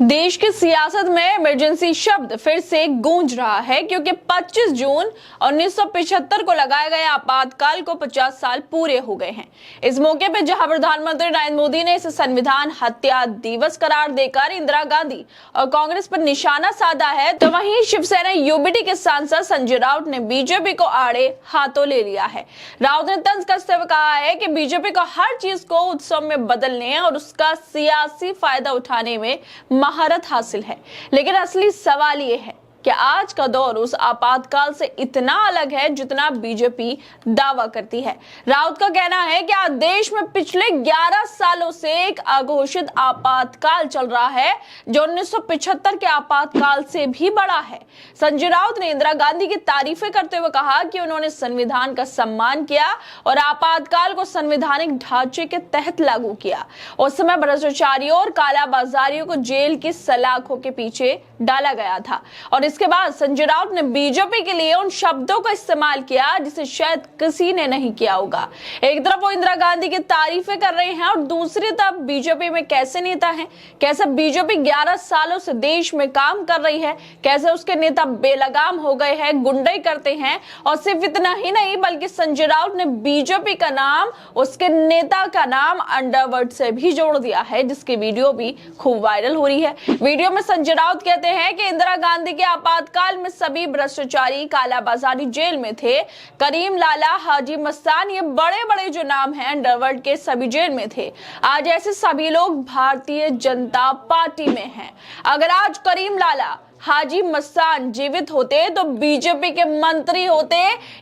देश की सियासत में इमरजेंसी शब्द फिर से गूंज रहा है क्योंकि 25 जून 1975 को लगाए गए आपातकाल को 50 साल पूरे हो गए हैं। इस मौके पर जहां प्रधानमंत्री नरेंद्र मोदी ने इसे संविधान हत्या दिवस करार देकर इंदिरा गांधी और कांग्रेस पर निशाना साधा है, तो वहीं शिवसेना यूबीटी के सांसद संजय राउत ने बीजेपी को आड़े हाथों ले लिया है। राउत ने तंज कसते हुए कहा है कि बीजेपी को हर चीज को उत्सव में बदलने और उसका सियासी फायदा उठाने में महारत हासिल है, लेकिन असली सवाल ये है कि आज का दौर उस आपातकाल से इतना अलग है जितना बीजेपी दावा करती है। राउत का कहना है कि आज देश में पिछले 11 सालों से एक अघोषित आपातकाल चल रहा है जो 1975 के आपातकाल से भी बड़ा है। संजय राउत ने इंदिरा गांधी की तारीफें करते हुए कहा कि उन्होंने संविधान का सम्मान किया और आपातकाल को संवैधानिक ढांचे के तहत लागू किया। उस समय भ्रष्टाचारियों और कालाबाजारियों को जेल की सलाखों के पीछे डाला गया था और इसके बाद संजय राउत ने बीजेपी के लिए उन शब्दों का इस्तेमाल किया जिसे शायद किसी ने नहीं किया होगा। एक तरफ वो इंदिरा गांधी की तारीफें कर रहे हैं और दूसरी तरफ बीजेपी में कैसे नेता हैं, कैसे बीजेपी 11 सालों से देश में काम कर रही है, कैसे उसके नेता बेलगाम हो गए हैं, गुंडई करते हैं। और सिर्फ इतना ही नहीं बल्कि संजय राउत ने बीजेपी का नाम उसके नेता का नाम अंडरवर्ल्ड से भी जोड़ दिया है, जिसकी वीडियो भी खूब वायरल हो रही है। वीडियो में संजय राउत कहते हैं कि इंदिरा गांधी के आपातकाल में सभी भ्रष्टाचारी कालाबाजारी जेल में थे। करीम लाला, हाजी मस्तान, ये बड़े बड़े जो नाम हैं अंडरवर्ल्ड के, सभी जेल में थे। आज ऐसे सभी लोग भारतीय जनता पार्टी में हैं। अगर आज करीम लाला, हाजी मस्तान जीवित होते तो बीजेपी के मंत्री होते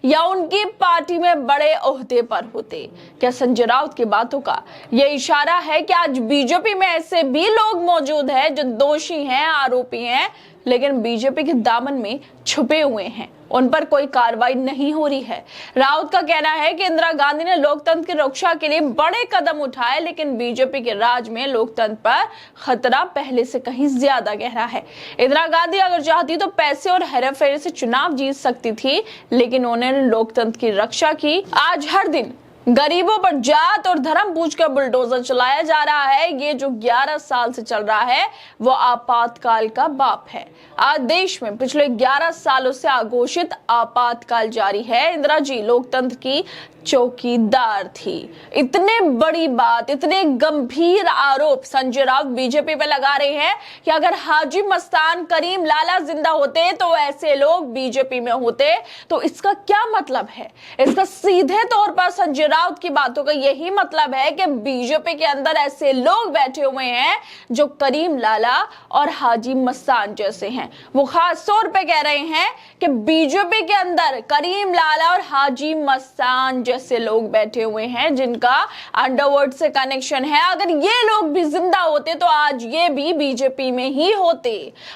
या उनकी पार्टी में बड़े ओहदे पर होते। क्या संजय राउत की बातों का यह इशारा है कि आज बीजेपी में ऐसे भी लोग मौजूद हैं जो दोषी हैं, आरोपी हैं, लेकिन बीजेपी के दामन में छुपे हुए हैं, उन पर कोई कार्रवाई नहीं हो रही है। राउत का कहना है कि इंदिरा गांधी ने लोकतंत्र की रक्षा के लिए बड़े कदम उठाए, लेकिन बीजेपी के राज में लोकतंत्र पर खतरा पहले से कहीं ज्यादा गहरा है। इंदिरा गांधी अगर चाहती तो पैसे और हेराफेरी से चुनाव जीत सकती थी, लेकिन उन्होंने लोकतंत्र की रक्षा की। आज हर दिन गरीबों पर जात और धर्म पूछकर बुलडोजर चलाया जा रहा है। ये जो 11 साल से चल रहा है वो आपातकाल का बाप है। आज देश में पिछले 11 सालों से अघोषित आपातकाल जारी है। इंदिरा जी लोकतंत्र की चौकीदार थी। इतने बड़ी बात, इतने गंभीर आरोप संजय राउत बीजेपी पे लगा रहे हैं कि अगर हाजी मस्तान, करीम लाला जिंदा होते तो ऐसे लोग बीजेपी में होते। तो इसका क्या मतलब है? इसका सीधे तौर पर संजय राउत की बातों का यही मतलब है कि बीजेपी के अंदर ऐसे लोग बैठे हुए हैं जो करीम लाला और हाजी मस्तान जैसे हैं। वो खास तौर पे कह रहे हैं कि बीजेपी के अंदर करीम लाला और हाजी मस्तान जैसे लोग बैठे हुए हैं जिनका अंडरवर्ल्ड से कनेक्शन है। अगर ये लोग भी जिंदा होते तो आज ये भी बीजेपी में ही होते।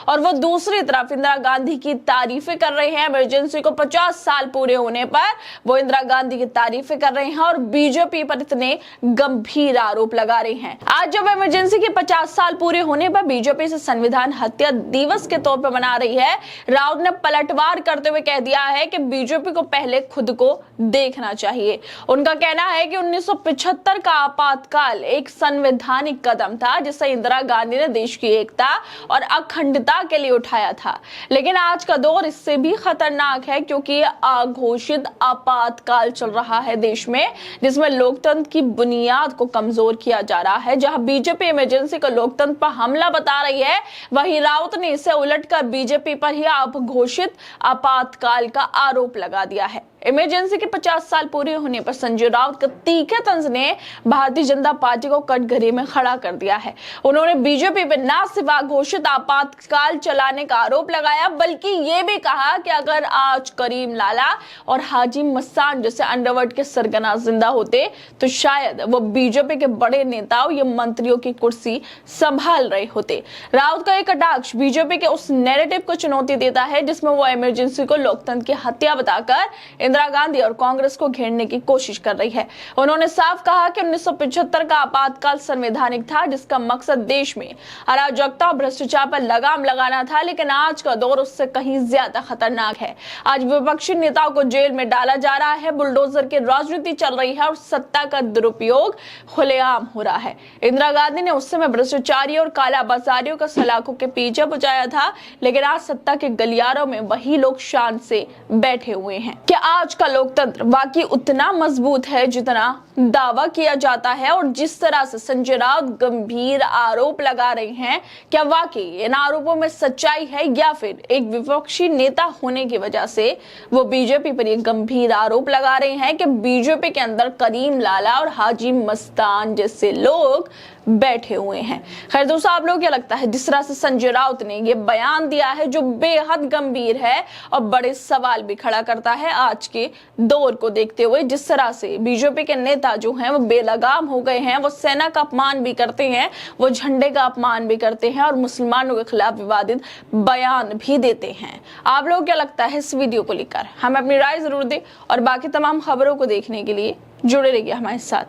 और वो दूसरी तरफ इंदिरा गांधी की तारीफें कर रहे हैं। इमरजेंसी को 50 साल पूरे होने पर वो इंदिरा गांधी की तारीफें कर रहे हैं और बीजेपी पर इतने गंभीर आरोप लगा रहे हैं। आज जब इमरजेंसी के 50 साल पूरे होने पर बीजेपी से संविधान हत्या दिवस के तौर पर मना रही है, राउत ने पलटवार करते हुए कह दिया है कि बीजेपी को पहले खुद को देखना चाहिए। उनका कहना है कि 1975 का आपातकाल एक संवैधानिक कदम था जिसे इंदिरा गांधी ने देश की एकता और अखंडता के लिए उठाया था, लेकिन आज का दौर इससे भी खतरनाक है क्योंकि अघोषित आपातकाल चल रहा है देश में, जिसमें लोकतंत्र की बुनियाद को कमजोर किया जा रहा है। जहां बीजेपी इमरजेंसी को लोकतंत्र पर हमला बता रही है, वहीं राउत ने इसे उलटकर बीजेपी पर ही अघोषित आपातकाल का आरोप लगा दिया है। इमरजेंसी के 50 साल पूरे होने पर संजय राउत के तीखे तंज ने भारतीय जनता पार्टी को कटघरे में खड़ा कर दिया है। उन्होंने बीजेपी पर न सिर्फ घोषित आपातकाल चलाने का आरोप लगाया, बल्कि ये भी कहा कि अगर आज करीम लाला और हाजी मस्तान जैसे अंडरवर्ल्ड के सरगना जिंदा होते तो शायद वो बीजेपी के बड़े नेताओं या मंत्रियों की कुर्सी संभाल रहे होते। राउत का एक कटाक्ष बीजेपी के उस नैरेटिव को चुनौती देता है जिसमें वो इमरजेंसी को लोकतंत्र की हत्या बताकर इंदिरा गांधी और कांग्रेस को घेरने की कोशिश कर रही है। उन्होंने साफ कहा कि 1975 का आपातकाल संवैधानिक था, जिसका मकसद देश में अराजकता और भ्रष्टाचार पर लगाम लगाना था, लेकिन आज का दौर उससे कहीं ज्यादा खतरनाक है। आज विपक्षी नेताओं को जेल में डाला जा रहा है, बुलडोजर की राजनीति चल रही है और सत्ता का दुरुपयोग खुलेआम हो रहा है। इंदिरा गांधी ने उस समय भ्रष्टाचारी और कालाबाजारियों का सलाखों के पीछे बुझाया था, लेकिन आज सत्ता के गलियारों में वही लोग शान से बैठे हुए हैं। क्या आज का लोकतंत्र वाकई उतना मजबूत है जितना दावा किया जाता है? और जिस तरह से संजय राउत गंभीर आरोप लगा रहे हैं, क्या वाकई इन आरोपों में सच्चाई है या फिर एक विपक्षी नेता होने की वजह से वो बीजेपी पर ये गंभीर आरोप लगा रहे हैं कि बीजेपी के अंदर करीम लाला और हाजी मस्तान जैसे लोग बैठे हुए हैं? खैर दोस्तों, आप लोगों को क्या लगता है जिस तरह से संजय राउत ने ये बयान दिया है, जो बेहद गंभीर है और बड़े सवाल भी खड़ा करता है आज के दौर को देखते हुए? जिस तरह से बीजेपी के नेता जो हैं वो बेलगाम हो गए हैं, वो सेना का अपमान भी करते हैं, वो झंडे का अपमान भी करते हैं और मुसलमानों के खिलाफ विवादित बयान भी देते हैं। आप लोगों को क्या लगता है इस वीडियो को लेकर? हमें अपनी राय जरूर दें और बाकी तमाम खबरों को देखने के लिए जुड़े रहिए हमारे साथ।